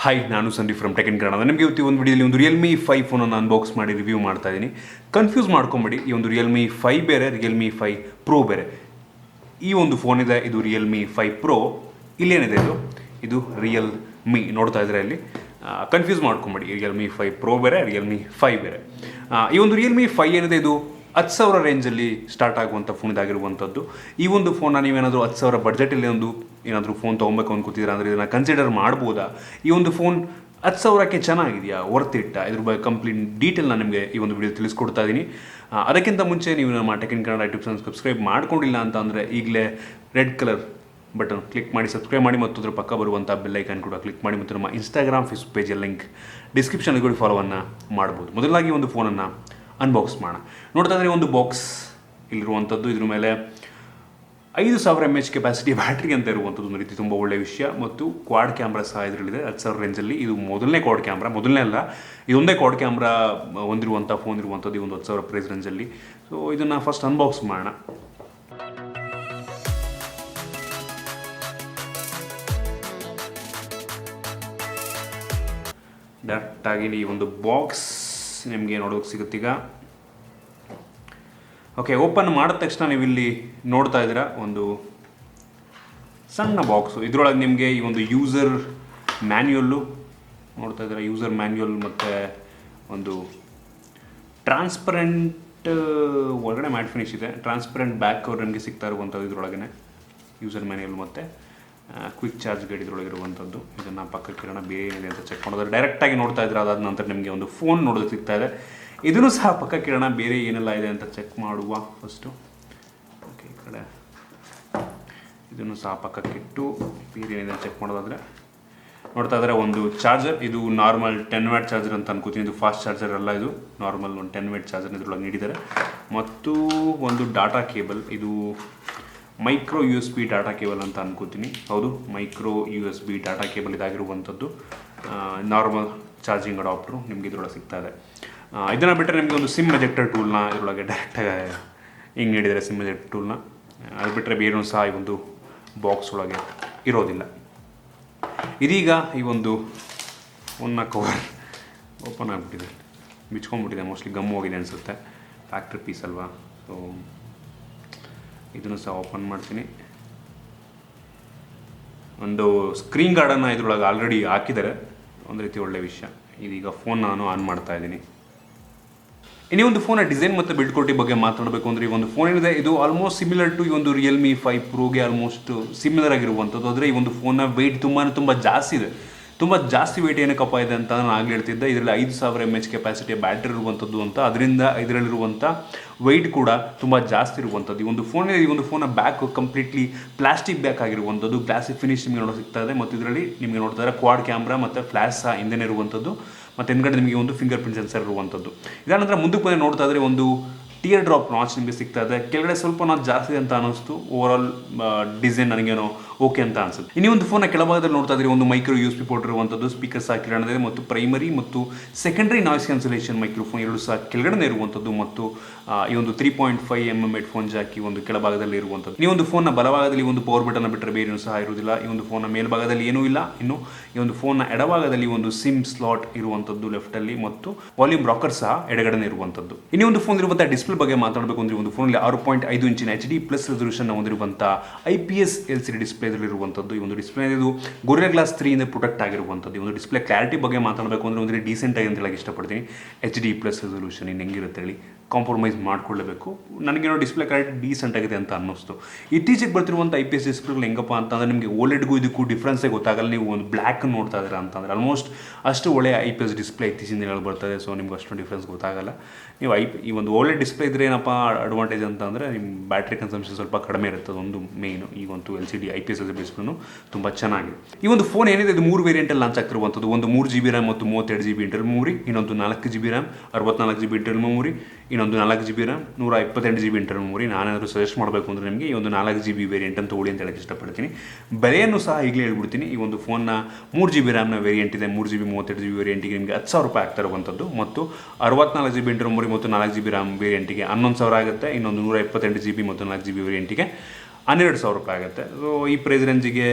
Hi, ನಾನು Sandeep from tech in Kannada. ನಿಮಗೆ ಇವತ್ತು ಒಂದು ವಿಡಿಯೋಲಿ ಒಂದು ರಿಯಲ್ಮಿ 5 ಫೋನನ್ನು ಅನ್ಬಾಕ್ಸ್ ಮಾಡಿ ರಿವ್ಯೂ ಮಾಡ್ತಾ ಇದ್ದೀನಿ. ಕನ್ಫ್ಯೂಸ್ ಮಾಡ್ಕೊಂಬೇಡಿ, ಈ ಒಂದು ರಿಯಲ್ಮಿ 5 ಬೇರೆ, ರಿಯಲ್ಮಿ 5 ಪ್ರೋ ಬೇರೆ. ಈ ಒಂದು ಫೋನ್ ಇದೆ, ಇದು ರಿಯಲ್ಮಿ 5 ಪ್ರೋ. ಇಲ್ಲೇನಿದೆ, ಇದು ರಿಯಲ್ಮಿ ನೋಡ್ತಾ ಇದ್ರೆ ಇಲ್ಲಿ. ಕನ್ಫ್ಯೂಸ್ ಮಾಡ್ಕೊಂಬೇಡಿ, ರಿಯಲ್ಮಿ 5 ಪ್ರೋ ಬೇರೆ, ರಿಯಲ್ಮಿ 5 ಬೇರೆ. ಈ ಒಂದು ರಿಯಲ್ಮಿ 5 ಏನಿದೆ, ಇದು 10,000 ರೇಂಜಲ್ಲಿ ಸ್ಟಾರ್ಟ್ ಆಗುವಂಥ ಫೋನ್ ಇದಾಗಿರುವಂಥದ್ದು. ಈ ಒಂದು ಫೋನ್ನ ನೀವೇನಾದರೂ 10,000 ಬಡ್ಜೆಟಲ್ಲಿ ಏನಾದರೂ ಫೋನ್ ತೊಗೊಬೇಕು ಅನ್ಕೋತಿದ್ದೀರಾ ಅಂದರೆ ಇದನ್ನು ಕನ್ಸಿಡರ್ ಮಾಡ್ಬೋದಾ? ಈ ಒಂದು ಫೋನ್ 10,000ಕ್ಕೆ ಚೆನ್ನಾಗಿದೆಯಾ, ವರ್ತ್ ಇಟ್ಟ? ಇದ್ರ ಬಗ್ಗೆ ಕಂಪ್ಲೀಟ್ ಡೀಟೇಲ್ ನಾನು ನಿಮಗೆ ಈ ಒಂದು ವಿಡಿಯೋ ತಿಳಿಸ್ಕೊಡ್ತಾ ಇದ್ದೀನಿ. ಅದಕ್ಕಿಂತ ಮುಂಚೆ ನೀವು ನಮ್ಮ tech in Kannada YouTube channel subscribe ಮಾಡ್ಕೊಂಡಿಲ್ಲ ಅಂತ ಅಂದರೆ ಈಗಲೇ ರೆಡ್ ಕಲರ್ ಬಟನ್ ಕ್ಲಿಕ್ ಮಾಡಿ ಸಬ್ಸ್ಕ್ರೈಬ್ ಮಾಡಿ, ಮತ್ತು ಅದರ ಪಕ್ಕ ಬರುವಂಥ ಬೆಲ್ಲೈಕನ್ ಕೂಡ ಕ್ಲಿಕ್ ಮಾಡಿ, ಮತ್ತು ನಮ್ಮ ಇನ್ಸ್ಟಾಗ್ರಾಮ್ ಫೇಸ್ಬುಕ್ ಪೇಜಲ್ಲಿ ಲಿಂಕ್ ಡಿಸ್ಕ್ರಿಪ್ಷನ್ಗೆ ಕೂಡ ಫಾಲೋವನ್ನು ಮಾಡ್ಬೋದು. ಮೊದಲಾಗಿ ಒಂದು ಫೋನನ್ನು ಅನ್ಬಾಕ್ಸ್ ಮಾಡೋಣ. ನೋಡ್ತಾ ಇದ್ರೆ ಒಂದು ಬಾಕ್ಸ್ ಇಲ್ಲಿರುವಂಥದ್ದು. ಇದ್ರ ಮೇಲೆ 5,000 mAh ಕೆಪಾಸಿಟಿ ಬ್ಯಾಟ್ರಿ ಅಂತ ಇರುವಂಥದ್ದು ಒಂದು ರೀತಿ ತುಂಬ ಒಳ್ಳೆಯ ವಿಷಯ. ಮತ್ತು ಕ್ವಾಡ್ ಕ್ಯಾಮ್ರಾ ಸಹ ಇದರಲ್ಲಿದೆ 10,000 ರೇಂಜಲ್ಲಿ. ಇದು ಮೊದಲನೇ ಕ್ವಾಡ್ ಕ್ಯಾಮ್ರಾ, ಮೊದಲನೇ ಅಲ್ಲ, ಇದೊಂದೇ ಕ್ವಾಡ್ ಕ್ಯಾಮ್ರಾ ಹೊಂದಿರುವಂಥ ಫೋನ್ ಇರುವಂಥದ್ದು ಈ ಒಂದು 10,000 ಪ್ರೈಸ್ ರೇಂಜಲ್ಲಿ. ಸೊ ಇದನ್ನು ಫಸ್ಟ್ ಅನ್ಬಾಕ್ಸ್ ಮಾಡೋಣ. ಡೈರೆಕ್ಟಾಗಿ ಈ ಒಂದು ಬಾಕ್ಸ್ ನಿಮಗೆ ನೋಡೋಕೆ ಸಿಗುತ್ತೀಗ. ಓಕೆ, ಓಪನ್ ಮಾಡಿದ ತಕ್ಷಣ ನೀವು ಇಲ್ಲಿ ನೋಡ್ತಾ ಇದ್ದೀರಾ ಒಂದು ಸಣ್ಣ ಬಾಕ್ಸು. ಇದರೊಳಗೆ ನಿಮಗೆ ಈ ಒಂದು ಯೂಸರ್ ಮ್ಯಾನ್ಯುಯಲ್ಲು ನೋಡ್ತಾ ಇದ್ದೀರಾ, ಯೂಸರ್ ಮ್ಯಾನ್ಯುಯಲ್ ಮತ್ತು ಒಂದು ಟ್ರಾನ್ಸ್ಪರೆಂಟ್ ಒಳಗಡೆ ಮ್ಯಾಟ್ ಫಿನಿಶ್ ಇದೆ, ಟ್ರಾನ್ಸ್ಪರೆಂಟ್ ಬ್ಯಾಕ್ ಕವರ್ ನಿಮಗೆ ಸಿಗ್ತಾ ಇರುವಂಥದ್ದು ಇದರೊಳಗೆ. ಯೂಸರ್ ಮ್ಯಾನ್ಯುಯಲ್ ಮತ್ತು ಕ್ವಿಕ್ ಚಾರ್ಜ್ ಗೈಡ್ ಇದರೊಳಗಿರುವಂಥದ್ದು. ಇದನ್ನು ಪಕ್ಕಕ್ಕೆ ಇರೋಣ, ಬೇರೆ ಏನಿದೆ ಅಂತ ಚೆಕ್ ಮಾಡೋದು. ಡೈರೆಕ್ಟಾಗಿ ನೋಡ್ತಾ ಇದ್ರೆ ಅದಾದ ನಂತರ ನಿಮಗೆ ಒಂದು ಫೋನ್ ನೋಡೋದಕ್ಕೆ ಸಿಗ್ತಾ ಇದೆ. ಇದನ್ನು ಸಹ ಪಕ್ಕಕ್ಕೆ ಇರೋಣ, ಬೇರೆ ಏನೆಲ್ಲ ಇದೆ ಅಂತ ಚೆಕ್ ಮಾಡುವ ಫಸ್ಟು. ಓಕೆ, ಈ ಕಡೆ ಇದನ್ನು ಸಹ ಪಕ್ಕಕ್ಕಿಟ್ಟು ಬೇರೆ ಏನಿದೆ ಅಂತ ಚೆಕ್ ಮಾಡೋದಾದರೆ ನೋಡ್ತಾ ಇದ್ದಾರೆ ಒಂದು ಚಾರ್ಜರ್. ಇದು ನಾರ್ಮಲ್ 10 ವ್ಯಾಟ್ ಚಾರ್ಜರ್ ಅಂತ ಅನ್ಕೋತೀನಿ. ಇದು ಫಾಸ್ಟ್ ಚಾರ್ಜರ್ ಅಲ್ಲ, ಇದು ನಾರ್ಮಲ್ ಒಂದು 10 ವ್ಯಾಟ್ ಚಾರ್ಜರ್ ಇದರೊಳಗೆ ನೀಡಿದ್ದಾರೆ. ಮತ್ತು ಒಂದು ಡಾಟಾ ಕೇಬಲ್, ಇದು ಮೈಕ್ರೋ USB ಡಾಟಾ ಕೇಬಲ್ ಅಂತ ಅನ್ಕೋತೀನಿ. ಹೌದು, ಮೈಕ್ರೋ USB ಡಾಟಾ ಕೇಬಲ್ ಇದಾಗಿರುವಂಥದ್ದು. ನಾರ್ಮಲ್ ಚಾರ್ಜಿಂಗ್ ಅಡಾಪ್ಟ್ರು ನಿಮಗೆ ಇದರೊಳಗೆ ಸಿಗ್ತಾ ಇದೆ. ಇದನ್ನು ಬಿಟ್ಟರೆ ನಿಮಗೆ ಒಂದು ಸಿಮ್ ಎಜೆಕ್ಟರ್ ಟೂಲ್ನ ಇದರೊಳಗೆ ಡೈರೆಕ್ಟಾಗಿ ಹಿಂಗೆ ನೀಡಿದ್ದಾರೆ, ಸಿಮ್ ಎಜೆಕ್ಟರ್ ಟೂಲ್ನ. ಅದು ಬಿಟ್ಟರೆ ಬೇರೆಯೂ ಸಹ ಈ ಒಂದು ಬಾಕ್ಸ್ ಒಳಗೆ ಇರೋದಿಲ್ಲ. ಇದೀಗ ಈ ಒಂದು ಫೋನ್ನ ಕವರ್ ಓಪನ್ ಆಗಿಬಿಟ್ಟಿದೆ, ಬಿಚ್ಕೊಂಡ್ಬಿಟ್ಟಿದೆ, ಮೋಸ್ಟ್ಲಿ ಗಮ್ ಹೋಗಿದೆ ಅನಿಸುತ್ತೆ. ಫ್ಯಾಕ್ಟ್ರಿ ಪೀಸ್ ಅಲ್ವಾ. ಸೊ ಇದನ್ನು ಸಹ ಓಪನ್ ಮಾಡ್ತೀನಿ. ಒಂದು ಸ್ಕ್ರೀನ್ ಗಾರ್ಡನ್ನು ಇದರೊಳಗೆ ಆಲ್ರೆಡಿ ಹಾಕಿದ್ದಾರೆ, ಒಂದು ರೀತಿ ಒಳ್ಳೆಯ ವಿಷಯ. ಇದೀಗ ಫೋನ್ ನಾನು ಆನ್ ಮಾಡ್ತಾ ಇದ್ದೀನಿ. ಇನ್ನೇ ಒಂದು ಫೋನ್ನ ಡಿಸೈನ್ ಮತ್ತು ಬಿಲ್ಡ್ ಕ್ವಾಲಿಟಿ ಬಗ್ಗೆ ಮಾತಾಡಬೇಕು ಅಂದರೆ ಈ ಒಂದು ಫೋನ್ ಏನಿದೆ, ಇದು ಆಲ್ಮೋಸ್ಟ್ ಸಿಮಿಲರ್ ಟು ಈ ಒಂದು ರಿಯಲ್ಮಿ 5 ಪ್ರೋಗೆ ಆಲ್ಮೋಸ್ಟ್ ಸಿಮಿಲರ್ ಆಗಿರುವಂಥದ್ದು. ಆದರೆ ಈ ಒಂದು ಫೋನ್ನ ವೆಯ್ಟ್ ತುಂಬ ಜಾಸ್ತಿ ಇದೆ. ತುಂಬ ಜಾಸ್ತಿ ವೆಯ್ಟ್ ಏನಕ್ಕಪ್ಪ ಇದೆ ಅಂತ ನಾನು ಆಗಲೇ ಹೇಳ್ತಿದ್ದೆ. ಇದರಲ್ಲಿ 5,000 mAh ಕೆಪಾಸಿಟಿಯ ಬ್ಯಾಟ್ರಿ ಇರುವಂಥದ್ದು ಅಂತ. ಅದರಿಂದ ಇದರಲ್ಲಿರುವಂಥ ವೆಯ್ಟ್ ಕೂಡ ತುಂಬ ಜಾಸ್ತಿ ಇರುವಂಥದ್ದು. ಈ ಒಂದು ಫೋನ್ನ ಬ್ಯಾಕ್ ಕಂಪ್ಲೀಟ್ಲಿ ಪ್ಲಾಸ್ಟಿಕ್ ಬ್ಯಾಕ್ ಆಗಿರುವಂಥದ್ದು. ಗ್ಲಾಸಿ ಫಿನಿಶ್ ನಿಮಗೆ ನೋಡೋಕೆ ಸಿಗ್ತಾ ಇದೆ. ಮತ್ತು ಇದರಲ್ಲಿ ನಿಮಗೆ ನೋಡ್ತಾ ಇದ್ದಾರೆ ಕ್ವಾಡ್ ಕ್ಯಾಮ್ರಾ ಮತ್ತು ಫ್ಲ್ಯಾಶ್ ಸಹ ಹಿಂದೆ ಇರುವಂಥದ್ದು. ಮತ್ತು ಹಿಂದ್ಗಡೆ ನಿಮಗೆ ಒಂದು ಫಿಂಗರ್ ಪ್ರಿಂಟ್ ಸೆನ್ಸರ್ ಇರುವಂಥದ್ದು. ಇದಾದ ನಂತರ ಮುಂದಕ್ಕೆ ಬಂದು ನೋಡ್ತಾ ಇದ್ರೆ ಒಂದು ಟಿಯರ್ ಡ್ರಾಪ್ ನಾಚ್ ನಿಮಗೆ ಸಿಗ್ತಾ ಇದೆ. ಕೆಳಗಡೆ ಸ್ವಲ್ಪ ನಾಚ್ ಜಾಸ್ತಿ ಅಂತ ಅನ್ನಿಸ್ತು. ಓವರಾಲ್ ಡಿಸೈನ್ ನನಗೇನೋ ಓಕೆ ಅಂತ ಅನಿಸುತ್ತೆ. ಇನ್ನೂ ಒಂದು ಫೋನ್ನ ಕೆಳಭಾಗದಲ್ಲಿ ನೋಡ್ತಾ ಇದ್ರೆ ಒಂದು ಮೈಕ್ರೋ USB ಪೋರ್ಟ್ ಇರುವಂಥದ್ದು, ಸ್ಪೀಕರ್ ಸಹ ಕೆಳಗಡೆ ಇದೆ, ಮತ್ತು ಪ್ರೈಮರಿ ಮತ್ತು ಸೆಕೆಂಡರಿ ನಾಯ್ಸ್ ಕ್ಯಾನ್ಸಲೇಷನ್ ಮೈಕ್ರೋಫೋನ್ ಎರಡು ಸಹ ಕೆಳಗಡೆ ಇರುವಂಥದ್ದು. ಮತ್ತು ಈ ಒಂದು 3.5 mm ಹೆಡ್ಫೋನ್ ಜಾಕ್ ಈ ಒಂದು ಕೆಳಭಾಗದಲ್ಲಿ ಇರುವಂಥದ್ದು. ಈ ಒಂದು ಫೋನ್ನ ಬಲಭಾಗದಲ್ಲಿ ಒಂದು ಪವರ್ ಬಟನ್ ಬಿಟ್ಟರೆ ಬೇರೇನೂ ಸಹ ಇರುವುದಿಲ್ಲ. ಈ ಒಂದು ಫೋನ್ನ ಮೇಲ್ಭಾಗದಲ್ಲಿ ಏನೂ ಇಲ್ಲ. ಇನ್ನು ಈ ಒಂದು ಫೋನ್ನ ಎಡಭಾಗದಲ್ಲಿ ಒಂದು ಸಿಮ್ ಸ್ಲಾಟ್ ಇರುವಂಥದ್ದು ಲೆಫ್ಟಲ್ಲಿ, ಮತ್ತು ವಾಲ್ಯೂಮ್ ರಾಕರ್ ಸಹ ಎಡಗಡೆ ಇರುವಂಥದ್ದು. ಇನ್ನೂ ಒಂದು ಫೋನ್ ಇರುವಂಥ ಡಿಸ್ಪ್ಲೇ ಬಗ್ಗೆ ಮಾತಾಡಬೇಕು ಅಂದರೆ ಒಂದು ಫೋನಲ್ಲಿ 6.5 ಇಂಚಿನ HD+ ರೆಸಲ್ಯೂಷನ್ ಹೊಂದಿರುವಂಥ IPS LCD ಡಿಸ್ಪ್ಲೇ ಇರುವಂಥದ್ದು. ಈ ಒಂದು ಡಿಸ್ಪ್ಲೇ ಇದು ಗೊರಿಲ್ಲಾ ಗ್ಲಾಸ್ 3 ಇಂದ ಪ್ರೊಟೆಕ್ಟ್ ಆಗಿರುವಂಥದ್ದು. ಈ ಒಂದು ಡಿಸ್ಪ್ಲೇ ಕ್ಲಾರಿಟಿ ಬಗ್ಗೆ ಮಾತಾಡಬೇಕು ಅಂದರೆ ಒಂದು ಡೀಸೆಂಟ್ ಆಗಿ ಅಂತ ಹೇಳಕ್ಕೆ ಇಷ್ಟಪಡ್ತೀನಿ. HD+ ರೆಸಲ್ಯೂಷನ್ ಇನ್ನು ಹೆಂಗಿರುತ್ತೆ ಹೇಳಿ, ಕಾಂಪ್ರಮೈಸ್ ಮಾಡ್ಕೊಳ್ಳಬೇಕು. ನನಗೇನೋ ಡಿಸ್ಪ್ಲೇ ಕ್ಲಾರಿಟಿ ಡೀಸೆಂಟ್ ಆಗಿದೆ ಅಂತ ಅನ್ನಿಸ್ತು. ಇತ್ತೀಚೆಗೆ ಬರ್ತಿರುವಂಥ IPS ಡಿಸ್ಪ್ಲೇಗಳು ಹೆಂಗಪ್ಪ ಅಂತಂದರೆ ನಿಮಗೆ OLEDಗೂ ಇದಕ್ಕೂ ಡಿಫ್ರೆನ್ಸೇ ಗೊತ್ತಾಗಲ್ಲ. ನೀವು ಒಂದು ಬ್ಲ್ಯಾಕ್ ನೋಡ್ತಾ ಇದ್ದೀರಾ ಅಂತಂದರೆ ಆಲ್ಮೋಸ್ಟ್ ಅಷ್ಟು ಒಳ್ಳೆಯ IPS ಡಿಸ್ಪ್ಲೇ ಇತ್ತೀಚಿನ ದಿನಗಳಲ್ಲಿ ಬರ್ತದೆ. ಸೊ ನಿಮ್ಗೆ ಅಷ್ಟು ಡಿಫ್ರೆನ್ಸ್ ಗೊತ್ತಾಗಲ್ಲ. ನೀವು ಈ ಒಂದು OLED ಡಿಸ್ಪ್ಲೇ ಇದ್ರೆ ಏನಪ್ಪ ಅಡ್ವಾಂಟೇಜ್ ಅಂತಂದರೆ ನಿಮ್ಮ ಬ್ಯಾಟ್ರಿ ಕನ್ಸಂಪ್ಷನ್ ಸ್ವಲ್ಪ ಕಡಿಮೆ ಇರುತ್ತೆ. ಅದೊಂದು ಮೇಯ್ನು. ಈ ಒಂದು LCD IPS ಡಿಸ್ಪ್ಲೇನು ತುಂಬ ಚೆನ್ನಾಗಿದೆ. ಈ ಒಂದು ಫೋನ್ ಏನಿದೆ ಇದು 3 ವೇರಿಯಂಟಲ್ಲಿ ಲಾಂಚ್ ಆಗ್ತಿರುವಂಥದ್ದು. ಒಂದು 3GB RAM ಮತ್ತು 32GB ಇಂಟರ್ನಲ್ ಮೆಮೊರಿ, ಇನ್ನೊಂದು 4GB RAM 64GB internal memory, ಇನ್ನೊಂದು 4GB RAM 128GB internal memory. ನಾನೇನಾದರೂ ಸಜೆಸ್ಟ್ ಮಾಡಬೇಕು ಅಂದರೆ ನಿಮಗೆ ಈ ಒಂದು 4GB ವೇರಿಯಂಟ್ ಅಂತ ತೊಗೊಳ್ಳಿ ಅಂತ ಹೇಳಕ್ಕೆ ಇಷ್ಟಪಡ್ತೀನಿ. ಬೆಲೆಯನ್ನು ಸಹ ಈಗಲೇ ಹೇಳ್ಬಿಡ್ತೀನಿ. ಈ ಒಂದು ಫೋನ್ನ 3GB RAM ವೇರಿಯಂಟ್ ಇದೆ. 3GB 32GB ವೇರಿಯಂಟಿಗೆ ನಿಮಗೆ 10,000 ರೂಪಾಯಿ ಆಗ್ತಾ ಇರುವಂಥದ್ದು. ಮತ್ತು 64GB ಇಂಟರ್ನಲ್ ಮೆಮೊರಿ ಮತ್ತು 4GB RAM ವೇರಿಯಂಟಿಗೆ 11,000 ಆಗುತ್ತೆ. ಇನ್ನೊಂದು 128GB ಮತ್ತು 4GB ವೇರಿಯಂಟಿಗೆ 12,000 ರೂಪಾಯಿ ಆಗುತ್ತೆ. ಸೊ ಈ ಪ್ರೈಸ್ ರೇಂಜಿಗೆ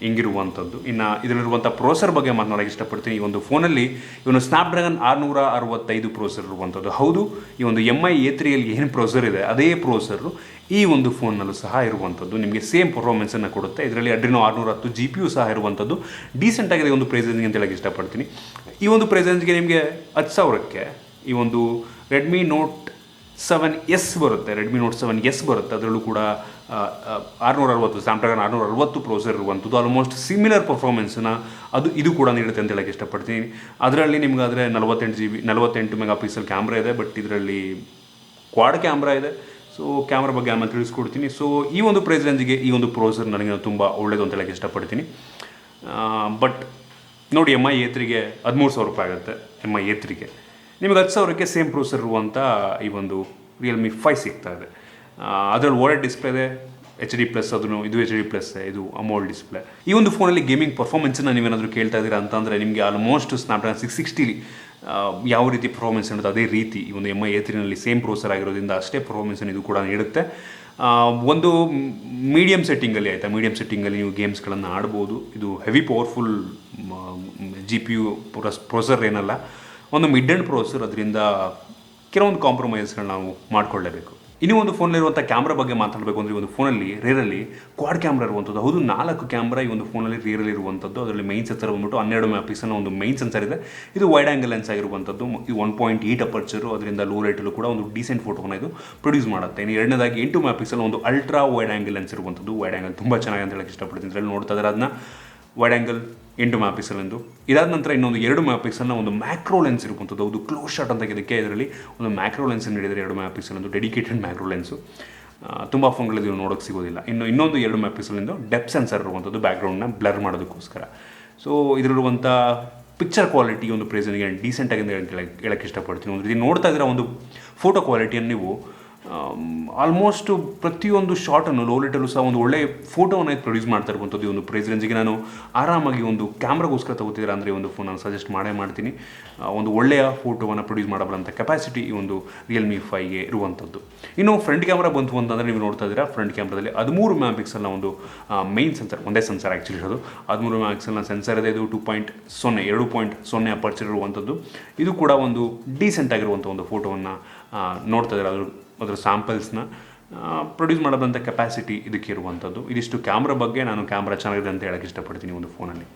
ಹಿಂಗಿರುವಂಥದ್ದು. ಇನ್ನು ಇದರಲ್ಲಿರುವಂಥ ಪ್ರೋಸೆಸರ್ ಬಗ್ಗೆ ಮಾತನಾಡೋಕ್ಕೆ ಇಷ್ಟಪಡ್ತೀನಿ. ಈ ಒಂದು ಫೋನಲ್ಲಿ ಇವನು ಸ್ನ್ಯಾಪ್ಡ್ರ್ಯಾಗನ್ 665 ಪ್ರೋಸೆಸರ್ ಇರುವಂಥದ್ದು. ಹೌದು, ಈ ಒಂದು MI A3ಯಲ್ಲಿ ಏನು ಪ್ರೋಸೆಸರ್ ಇದೆ ಅದೇ ಪ್ರೋಸೆಸರು ಈ ಒಂದು ಫೋನ್ನಲ್ಲೂ ಸಹ ಇರುವಂಥದ್ದು. ನಿಮಗೆ ಸೇಮ್ ಪರ್ಫಾರ್ಮೆನ್ಸನ್ನು ಕೊಡುತ್ತೆ. ಇದರಲ್ಲಿ ಅಡ್ರಿನೋ 610 GPU ಸಹ ಇರುವಂಥದ್ದು. ಡೀಸೆಂಟ್ ಆಗಿದೆ ಒಂದು ಪ್ರೈಸ್ ರೇಂಜ್ಗೆ ಅಂತ ಹೇಳಕ್ಕೆ ಇಷ್ಟಪಡ್ತೀನಿ. ಈ ಒಂದು ಪ್ರೈಸ್ ರೇಂಜ್ಗೆ ನಿಮಗೆ 10,000ಕ್ಕೆ ಈ ಒಂದು ರೆಡ್ಮಿ ನೋಟ್ 7S ಬರುತ್ತೆ. ರೆಡ್ಮಿ ನೋಟ್ 7S ಬರುತ್ತೆ. ಅದರಲ್ಲೂ ಕೂಡ 660 ಸ್ನ್ಯಾಪ್ಡ್ರ್ಯಾಗನ್ 660 ಪ್ರೋಸೆಸರ್ ಇರುವಂಥದ್ದು. ಆಲ್ಮೋಸ್ಟ್ ಸಿಮಿಲರ್ ಪರ್ಫಾರ್ಮೆನ್ಸ್ನ ಇದು ಕೂಡ ನೀಡುತ್ತೆ ಅಂತ ಹೇಳಕ್ಕೆ ಇಷ್ಟಪಡ್ತೀನಿ. ಅದರಲ್ಲಿ ನಿಮಗಾದರೆ 48 ಮೆಗಾ ಪಿಕ್ಸೆಲ್ ಕ್ಯಾಮ್ರಾ ಇದೆ, ಬಟ್ ಇದರಲ್ಲಿ ಕ್ವಾಡ್ ಕ್ಯಾಮ್ರಾ ಇದೆ. ಸೊ ಕ್ಯಾಮ್ರಾ ಬಗ್ಗೆ ನಾನು ತಿಳಿಸ್ಕೊಡ್ತೀನಿ. ಸೊ ಈ ಒಂದು ಪ್ರೈಸ್ ರೇಂಜಿಗೆ ಈ ಒಂದು ಪ್ರೋಸೆಸರ್ ನನಗೆ ತುಂಬ ಒಳ್ಳೆಯದು ಅಂತ ಹೇಳಕ್ಕೆ ಇಷ್ಟಪಡ್ತೀನಿ. ಬಟ್ ನೋಡಿ, MI A3ಗೆ 13,000 ರೂಪಾಯಿ ಆಗುತ್ತೆ. MI A3ಗೆ ನಿಮಗೆ 10,000ಕ್ಕೆ ಸೇಮ್ ಪ್ರೋಸೆಸರ್ ಇರುವಂಥ ಈ ಒಂದು ರಿಯಲ್ಮಿ 5 ಸಿಗ್ತಾ ಇದೆ. ಅದರಲ್ಲಿ OLED ಡಿಸ್ಪ್ಲೇ ಇದೆ, HD+, ಇದು HD+, ಇದು ಅಮೋಲ್ಡ್ ಡಿಸ್ಪ್ಲೇ. ಈ ಒಂದು ಫೋನಲ್ಲಿ ಗೇಮಿಂಗ್ ಪರ್ಫಾರ್ಮೆನ್ಸನ್ನು ನೀವೇನಾದರೂ ಕೇಳ್ತಾ ಇದ್ದೀರಾ ಅಂತಂದರೆ ನಿಮಗೆ ಆಲ್ಮೋಸ್ಟ್ ಸ್ನ್ಯಾಪ್ಡ್ರ್ಯಾಗನ್ 660 ಯಾವ ರೀತಿ ಪರ್ಫಾರ್ಮೆನ್ಸ್ ಇರುತ್ತೆ ಅದೇ ರೀತಿ ಈ ಒಂದು MI A3ನಲ್ಲಿ ಸೇಮ್ ಪ್ರೋಸೆಸರ್ ಆಗಿರೋದ್ರಿಂದ ಅಷ್ಟೇ ಪರ್ಫಾರ್ಮೆನ್ಸನ್ನು ಇದು ಕೂಡ ನೀಡುತ್ತೆ. ಒಂದು ಮೀಡಿಯಮ್ ಸೆಟ್ಟಿಂಗಲ್ಲಿ ಆಯಿತಾ, ಮೀಡಿಯಮ್ ಸೆಟ್ಟಿಂಗಲ್ಲಿ ನೀವು ಗೇಮ್ಸ್ಗಳನ್ನು ಆಡ್ಬೋದು. ಇದು ಹೆವಿ ಪವರ್ಫುಲ್ GPU ಪ್ರೋಸೆಸರ್ ಏನಲ್ಲ, ಒಂದು ಮಿಡ್ ಎಂಡ್ ಪ್ರೋಸೆಸರ್. ಅದರಿಂದ ಕೆಲವೊಂದು ಕಾಂಪ್ರಮೈಸ್ಗಳು ನಾವು ಮಾಡಿಕೊಳ್ಳಲೇಬೇಕು. ಇನ್ನೂ ಒಂದು ಫೋನಲ್ಲಿರುವಂಥ ಕ್ಯಾಮ್ರಾ ಬಗ್ಗೆ ಮಾತಾಡಬೇಕು ಅಂದರೆ, ಈ ಒಂದು ಫೋನಲ್ಲಿ ರೇರಲ್ಲಿ ಕ್ವಾಡ್ ಕ್ಯಾಮ್ರಾ ಇರುವಂಥದ್ದು. ಹೌದು, 4 ಕ್ಯಾಮ್ರಾ ಈ ಒಂದು ಫೋನಲ್ಲಿ ರೇರಲ್ಲಿ ಇರುವಂಥದ್ದು. ಅದರಲ್ಲಿ ಮೈನ್ ಸೆನ್ಸರ್ ಬಂದ್ಬಿಟ್ಟು 12 ಮೆಗಾ ಪಿಕ್ಸೆಲ್ನ ಒಂದು ಮೈನ್ ಸೆನ್ಸರ್ ಇದೆ. ಇದು ವೈಡ್ ಆ್ಯಂಗಲ್ ಲೆನ್ಸ್ ಆಗಿರುವಂಥದ್ದು. ಇದು 1.8 ಅಪರ್ಚರು. ಅದರಿಂದ ಲೋ ಲೈಟಲ್ಲೂ ಕೂಡ ಒಂದು ಡೀಸೆಂಟ್ ಫೋಟೋನ ಇದು ಪ್ರೊಡ್ಯೂಸ್ ಮಾಡುತ್ತೆ. ಇನ್ನು ಎರಡನೇದಾಗಿ 8 ಮೆಗಾ ಪಿಕ್ಸೆಲ್ ಒಂದು ಅಲ್ಟ್ರಾ ವೈಡ್ ಆ್ಯಂಗಲ್ ಲೆನ್ಸ್ ಇರುವಂಥದ್ದು. ವೈಡ್ ಆ್ಯಂಗಲ್ ತುಂಬ ಚೆನ್ನಾಗಿ ಅಂತ ಹೇಳಕ್ಕೆ ಇಷ್ಟಪಡ್ತೀನಿ. ಇದರಲ್ಲಿ ನೋಡ್ತಾ ಇದ್ದಾರೆ ಅದನ್ನ ವೈಡ್ ಆ್ಯಂಗಲ್ 8 ಮೆಗಾ ಪಿಕ್ಸೆಲ್ ಎಂದು. ಇದಾದ ನಂತರ ಇನ್ನೊಂದು 2 ಮೆಗಾ ಪಿಕ್ಸೆಲ್ನ ಒಂದು ಮ್ಯಾಕ್ರೋ ಲೆನ್ಸ್ ಇರುವಂಥದ್ದು. ಅದು ಕ್ಲೋಸ್ ಶಾಟ್ ಅಂತ ಇದಕ್ಕೆ ಇದರಲ್ಲಿ ಒಂದು ಮ್ಯಾಕ್ರೋ ಲೆನ್ಸ್ ನೀಡಿದರೆ 2 ಮೆಗಾ ಪಿಕ್ಸೆಲ್ ಒಂದು ಡೆಡಿಕೇಟೆಡ್ ಮ್ಯಾಕ್ರೋ ಲೆನ್ಸು. ತುಂಬ ಫೋನ್ಗಳಲ್ಲಿ ಇದು ನೋಡೋಕ್ಕೆ ಸಿಗೋದಿಲ್ಲ. ಇನ್ನೊಂದು 2 ಮೆಗಾ ಪಿಕ್ಸೆಲಿಂದ ಡೆಪ್ತ್ ಸೆನ್ಸರ್ ಇರುವಂಥದ್ದು, ಬ್ಯಾಕ್ಗ್ರೌಂಡ್ನ ಬ್ಲರ್ ಮಾಡೋದಕ್ಕೋಸ್ಕರ. ಸೊ ಇದರಲ್ಲಿರುವಂಥ ಪಿಕ್ಚರ್ ಕ್ವಾಲಿಟಿ ಒಂದು ಪ್ರೇಸನಿಗೆ ಡೀಸೆಂಟ್ ಆಗಿ ಹೇಳಕ್ಕೆ ಇಷ್ಟಪಡ್ತೀನಿ. ಒಂದು ರೀತಿ ನೋಡ್ತಾ ಇದ್ರೆ ಒಂದು ಫೋಟೋ ಕ್ವಾಲಿಟಿಯನ್ನು ನೀವು ಆಲ್ಮೋಸ್ಟ್ ಪ್ರತಿಯೊಂದು ಶಾಟನ್ನು ಲೋ ಲೈಟಲ್ಲೂ ಸಹ ಒಂದು ಒಳ್ಳೆಯ ಫೋಟೋವನ್ನು ಪ್ರೊಡ್ಯೂಸ್ ಮಾಡ್ತಾ ಇರುವಂಥದ್ದು. ಈ ಒಂದು ಪ್ರೈಸ್ ರೇಂಜಿಗೆ ನಾನು ಆರಾಮಾಗಿ ಒಂದು ಕ್ಯಾಮ್ರಾಗೋಸ್ಕರ ತಗೋತಿದ್ದೀರಾ ಅಂದರೆ ಈ ಒಂದು ಫೋನ್ ನಾನು ಸಜೆಸ್ಟ್ ಮಾಡ್ತೀನಿ. ಒಂದು ಒಳ್ಳೆಯ ಫೋಟೋವನ್ನು ಪ್ರೊಡ್ಯೂಸ್ ಮಾಡಬಲ್ಲಂಥ ಕೆಪಾಸಿಟಿ ಈ ಒಂದು ರಿಯಲ್ಮಿ 5ಗೆ ಇರುವಂಥದ್ದು. ಇನ್ನು ಫ್ರಂಟ್ ಕ್ಯಾಮ್ರಾ ಬಂತು ಅಂತಂದರೆ ನೀವು ನೋಡ್ತಾ ಇದ್ದೀರಾ, ಫ್ರಂಟ್ ಕ್ಯಾಮ್ರಾದಲ್ಲಿ 13 ಮೆಗಾ ಪಿಕ್ಸೆಲ್ನ ಒಂದು ಮೈನ್ ಸೆನ್ಸರ್, ಒಂದೇ ಸೆನ್ಸರ್ ಆ್ಯಕ್ಚುಲಿ ಇರೋದು. 13 ಮೆಗಾ ಪಿಕ್ಸೆಲ್ನ ಸೆನ್ಸರ್ ಇದೆ. ಇದು 2.0 ಅಪರ್ಚರ್ ಇರುವಂಥದ್ದು. ಇದು ಕೂಡ ಒಂದು ಡೀಸೆಂಟ್ ಆಗಿರುವಂಥ ಒಂದು ಫೋಟೋವನ್ನು ನೋಡ್ತಾ ಇದ್ದಾರೆ. ಅದರ ಸ್ಯಾಂಪಲ್ಸ್ನ ಪ್ರೊಡ್ಯೂಸ್ ಮಾಡೋದಂಥ ಕೆಪಾಸಿಟಿ ಇದಕ್ಕೆ ಇರುವಂಥದ್ದು. ಇದಿಷ್ಟು ಕ್ಯಾಮ್ರಾ ಬಗ್ಗೆ. ನಾನು ಕ್ಯಾಮ್ರಾ ಚೆನ್ನಾಗಿದೆ ಅಂತ ಹೇಳಕ್ಕೆ ಇಷ್ಟಪಡ್ತೀನಿ ಒಂದು ಫೋನಲ್ಲಿ.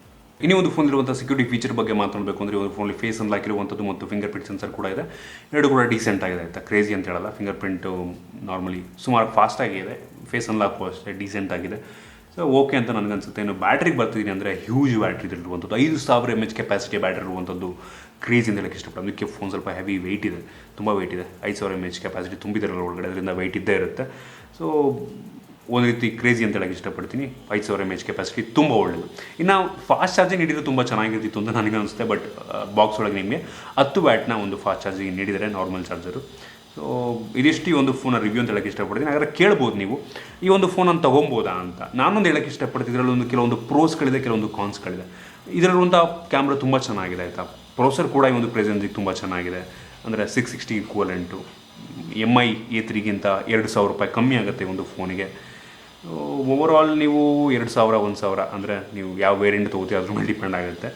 ಇನ್ನೂ ಒಂದು ಫೋನ್ ಇರುವಂಥ ಸೆಕ್ಯೂರಿಟಿ ಫೀಚರ್ ಬಗ್ಗೆ ಮಾತಾಡಬೇಕು ಅಂದರೆ, ಒಂದು ಫೋನಲ್ಲಿ ಫೇಸ್ ಅನ್ಲಾಕ್ ಇರುವಂಥದ್ದು ಮತ್ತು ಫಿಂಗರ್ ಪ್ರಿಂಟ್ ಸೆನ್ಸರ್ ಕೂಡ ಇದೆ. ಎರಡು ಕೂಡ ಡೀಸೆಂಟ್ ಆಗಿದೆ ಆಯಿತಾ, ಕ್ರೇಜಿ ಅಂತ ಹೇಳಲ್ಲ. ಫಿಂಗರ್ ಪ್ರಿಂಟು ನಾರ್ಮಲಿ ಸುಮಾರು ಫಾಸ್ಟಾಗಿದೆ, ಫೇಸ್ ಅನ್ಲಾಕು ಅಷ್ಟೇ ಡೀಸೆಂಟ್ ಆಗಿದೆ. ಸೊ ಓಕೆ ಅಂತ ನನಗನ್ಸುತ್ತೆ. ಇನ್ನು ಬ್ಯಾಟ್ರಿಗೆ ಬರ್ತಿದ್ದೀನಿ ಅಂದರೆ ಹ್ಯೂಜ್ ಬ್ಯಾಟ್ರಿ ಇರುವಂಥದ್ದು, 5000 mAh ಕೆಪಾಸಿಟಿ ಬ್ಯಾಟ್ರಿ ಇರುವಂಥದ್ದು. ಕ್ರೇಜ್ ಅಂತ ಹೇಳಕ್ಕೆ ಇಷ್ಟಪಡ್ತೀನಿ. ಅದಕ್ಕೆ ಫೋನ್ ಸ್ವಲ್ಪ ಹೆವಿ ವೆಯ್ಟ್ ಇದೆ, ತುಂಬ ವೆಯ್ಟ್ ಇದೆ. 5000 mAh ಕೆಪಾಸಿಟಿ ತುಂಬಿದಾರಲ್ಲ ಒಳಗಡೆ, ಅದರಿಂದ ವೆಯ್ಟ್ ಇದ್ದೇ ಇರುತ್ತೆ. ಸೊ ಒಂದು ರೀತಿ ಕ್ರೇಜಿ ಅಂತ ಹೇಳಕ್ಕೆ ಇಷ್ಟಪಡ್ತೀನಿ. 5000 mAh ಕೆಪಾಸಿಟಿ ತುಂಬ ಒಳ್ಳೆಯದು. ಇನ್ನು ಫಾಸ್ಟ್ ಚಾರ್ಜಿಂಗ್ ನೀಡಿದರೆ ತುಂಬ ಚೆನ್ನಾಗಿರ್ತಿತ್ತು ಅಂತ ನನಗೆ ಅನಿಸುತ್ತೆ. ಬಟ್ ಬಾಕ್ಸ್ ಒಳಗೆ ನಿಮಗೆ 10 ವ್ಯಾಟ್ನ ಒಂದು ಫಾಸ್ಟ್ ಚಾರ್ಜಿಂಗ್ ನೀಡಿದರೆ, ನಾರ್ಮಲ್ ಚಾರ್ಜರು. ಸೊ ಇದಿಷ್ಟು ಈ ಒಂದು ಫೋನ ರಿವ್ಯೂ ಅಂತ ಹೇಳಕ್ಕೆ ಇಷ್ಟಪಡ್ತೀನಿ. ಹಾಗಾದ್ರೆ ಕೇಳ್ಬೋದು ನೀವು, ಈ ಒಂದು ಫೋನ್ ನಾನು ತೊಗೊಬೋದಾ ಅಂತ. ನಾನೊಂದು ಹೇಳಕ್ಕೆ ಇಷ್ಟಪಡ್ತೀನಿ, ಇದರಲ್ಲಿ ಕೆಲವೊಂದು ಪ್ರೋಸ್ಗಳಿದೆ, ಕೆಲವೊಂದು ಕಾನ್ಸ್ಗಳಿದೆ. ಇದರಲ್ಲಿರುವಂಥ ಕ್ಯಾಮ್ರಾ ತುಂಬ ಚೆನ್ನಾಗಿದೆ ಆಯಿತಾ. ಪ್ರೊಸೆಸರ್ ಕೂಡ ಈ ಒಂದು ಪ್ರೈಸ್ ರೇಂಜಿಗೆ ತುಂಬ ಚೆನ್ನಾಗಿದೆ. ಅಂದರೆ 660 ಈಕ್ವಲೆಂಟು. MI A3ಗಿಂತ 2,000 ರೂಪಾಯಿ ಕಮ್ಮಿ ಆಗುತ್ತೆ ಈ ಒಂದು ಫೋನಿಗೆ. ಓವರಾಲ್ ನೀವು 2,000 1,000 ಅಂದರೆ ನೀವು ಯಾವ ವೇರಿಯಂಟ್ ತೊಗೋತೀವಿ ಅದ್ರ ಮೇಲೆ ಡಿಪೆಂಡ್ ಆಗುತ್ತೆ.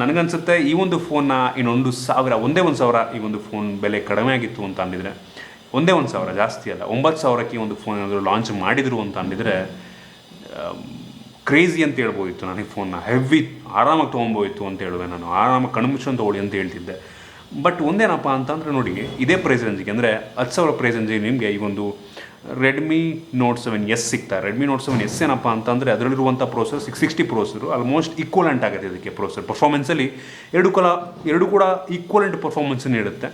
ನನಗನ್ಸುತ್ತೆ ಈ ಒಂದು ಫೋನ್ನ ಇನ್ನೊಂದು 1,000 ಈ ಒಂದು ಫೋನ್ ಬೆಲೆ ಕಡಿಮೆ ಆಗಿತ್ತು ಅಂತ ಅಂದಿದ್ರೆ, 1,000 ಜಾಸ್ತಿ ಅಲ್ಲ, 9,000ಕ್ಕೆ ಈ ಒಂದು ಫೋನ್ ಏನಾದರೂ ಲಾಂಚ್ ಮಾಡಿದರು ಅಂತ ಅಂದಿದ್ರೆ ಕ್ರೇಜಿ ಅಂತ ಹೇಳ್ಬೋದಿತ್ತು. ನನಗೆ ಫೋನ್ನ ಹೆವಿ ಆರಾಮಾಗಿ ತೊಗೊಬೋದಿತ್ತು ಅಂತ ಹೇಳುವೆ ನಾನು. ಆರಾಮಾಗಿ ಕಣ್ಮುಚ್ಚನ್ನು ತೊಗೊಳ್ಳಿ ಅಂತ ಹೇಳ್ತಿದ್ದೆ. ಬಟ್ ಒಂದೇನಪ್ಪ ಅಂತಂದರೆ ನೋಡಿ, ಇದೇ ಪ್ರೈಸ್ ರೇಂಜಿಗೆ ಅಂದರೆ 10,000 ಪ್ರೈಸ್ ರೇಂಜಿಗೆ ನಿಮಗೆ ಈ ಒಂದು ರೆಡ್ಮಿ ನೋಟ್ 7S ಸಿಗ್ತಾರೆ. ರೆಡ್ಮಿ ನೋಟ್ 7S ಏನಪ್ಪ ಅಂತಂದರೆ ಅದರಲ್ಲಿರುವಂಥ ಪ್ರೋಸೆಸರ್ 660 ಪ್ರೋಸೆಸರು ಆಲ್ಮೋಸ್ಟ್ ಈಕ್ವಲೆಂಟ್ ಆಗುತ್ತೆ ಇದಕ್ಕೆ. ಪ್ರೋಸೆಸರ್ ಪರ್ಫಾರ್ಮೆನ್ಸಲ್ಲಿ ಎರಡು ಕೂಡ ಈಕ್ವಲೆಂಟ್ ಪರ್ಫಾರ್ಮೆನ್ಸ್ ನೀಡುತ್ತೆ.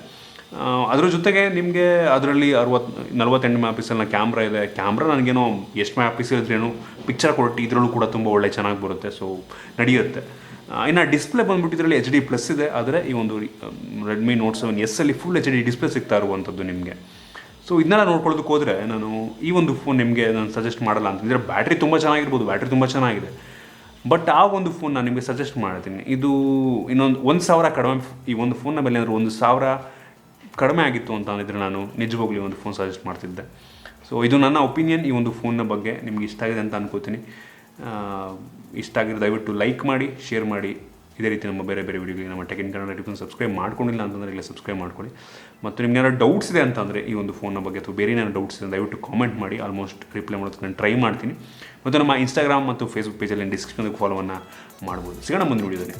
ಅದರ ಜೊತೆಗೆ ನಿಮಗೆ ಅದರಲ್ಲಿ 48 ಮೆಗಾ ಪಿಕ್ಸೆಲ್ನ ಕ್ಯಾಮ್ರಾ ಇದೆ. ಕ್ಯಾಮ್ರಾ ನನಗೇನೋ ಎಷ್ಟು ಮೆಗಾ ಪಿಕ್ಸೆಲ್ ಇದ್ರೇನು ಪಿಕ್ಚರ್ ಕ್ವಾಲಿಟಿ ಇದರಲ್ಲೂ ಕೂಡ ತುಂಬ ಒಳ್ಳೆ ಚೆನ್ನಾಗಿ ಬರುತ್ತೆ. ಸೊ ನಡೆಯುತ್ತೆ. ಇನ್ನು ಡಿಸ್ಪ್ಲೇ ಬಂದುಬಿಟ್ಟು ಇದರಲ್ಲಿ HD+ ಇದೆ. ಆದರೆ ಈ ಒಂದು ರೆಡ್ಮಿ ನೋಟ್ 7S ಅಲ್ಲಿ ಫುಲ್ HD ಡಿಸ್ಪ್ಲೇ ಸಿಗ್ತಾ ಇರುವಂಥದ್ದು ನಿಮಗೆ. ಸೊ ಇದನ್ನೆಲ್ಲ ನೋಡ್ಕೊಳ್ಳೋದಕ್ಕೆ ಹೋದರೆ ನಾನು ಈ ಒಂದು ಫೋನ್ ನಿಮಗೆ ನಾನು ಸಜೆಸ್ಟ್ ಮಾಡಲ್ಲ ಅಂತಂದರೆ, ಬ್ಯಾಟ್ರಿ ತುಂಬ ಚೆನ್ನಾಗಿರ್ಬೋದು, ಬ್ಯಾಟ್ರಿ ತುಂಬ ಚೆನ್ನಾಗಿದೆ. ಬಟ್ ಆ ಒಂದು ಫೋನ್ ನಾನು ನಿಮಗೆ ಸಜೆಸ್ಟ್ ಮಾಡ್ತೀನಿ. ಇದು ಇನ್ನೊಂದು 1,000 ಕಡಿಮೆ, ಈ ಒಂದು ಫೋನ್ನ ಬೆಲೆ ಅಂದರೆ 1,000 ಕಡಿಮೆ ಆಗಿತ್ತು ಅಂತ ಅಂದಿದ್ರೆ ನಾನು ನಿಜವಾಗ್ಲೂ ಒಂದು ಫೋನ್ ಸಜೆಸ್ಟ್ ಮಾಡ್ತಿದ್ದೆ. ಸೊ ಇದು ನನ್ನ ಒಪಿನಿಯನ್ ಈ ಒಂದು ಫೋನ್ನ ಬಗ್ಗೆ. ನಿಮ್ಗೆ ಇಷ್ಟ ಆಗಿದೆ ಅಂತ ಅನ್ಕೋತೀನಿ. ಇಷ್ಟ ಆಗಿರೋ ದಯವಿಟ್ಟು ಲೈಕ್ ಮಾಡಿ, ಶೇರ್ ಮಾಡಿ. ಇದೇ ರೀತಿ ನಮ್ಮ ಬೇರೆ ಬೇರೆ ವೀಡಿಯೋಗಳಿಗೆ ನಮ್ಮ tech in Kannada YouTube subscribe ಮಾಡ್ಕೊಂಡಿಲ್ಲ ಅಂತಂದರೆ ಇಲ್ಲ ಸಬ್ಸ್ಕ್ರೈಬ್ ಮಾಡ್ಕೊಳ್ಳಿ. ಮತ್ತು ನಿಮ್ಗೆ ಏನಾದ್ರು ಡೌಟ್ಸ್ ಇದೆ ಅಂತಂದರೆ ಈ ಒಂದು ಫೋನ್ನ ಬಗ್ಗೆ ಅಥವಾ ಬೇರೆ ಏನಾದ್ರು ಡೌಟ್ಸ್ ಇದೆ ದಯವಿಟ್ಟು ಕಾಮೆಂಟ್ ಮಾಡಿ. ಆಲ್ಮೋಸ್ಟ್ ರಿಪ್ಲೈ ಮಾಡೋದಕ್ಕೆ ನಾನು ಟ್ರೈ ಮಾಡ್ತೀನಿ. ಮತ್ತು ನಮ್ಮ ಇನ್ಸ್ಟಾಗ್ರಾಮ್ ಮತ್ತು ಫೇಸ್ಬುಕ್ ಪೇಜಲ್ಲಿ ಡಿಸ್ಕ್ರಿಪ್ಷನ್ಗೆ ಫಾಲೋವನ್ನು ಮಾಡ್ಬೋದು. ಸಿಗೋಣ ಮುಂದಿನ ವೀಡಿಯೋದಲ್ಲಿ.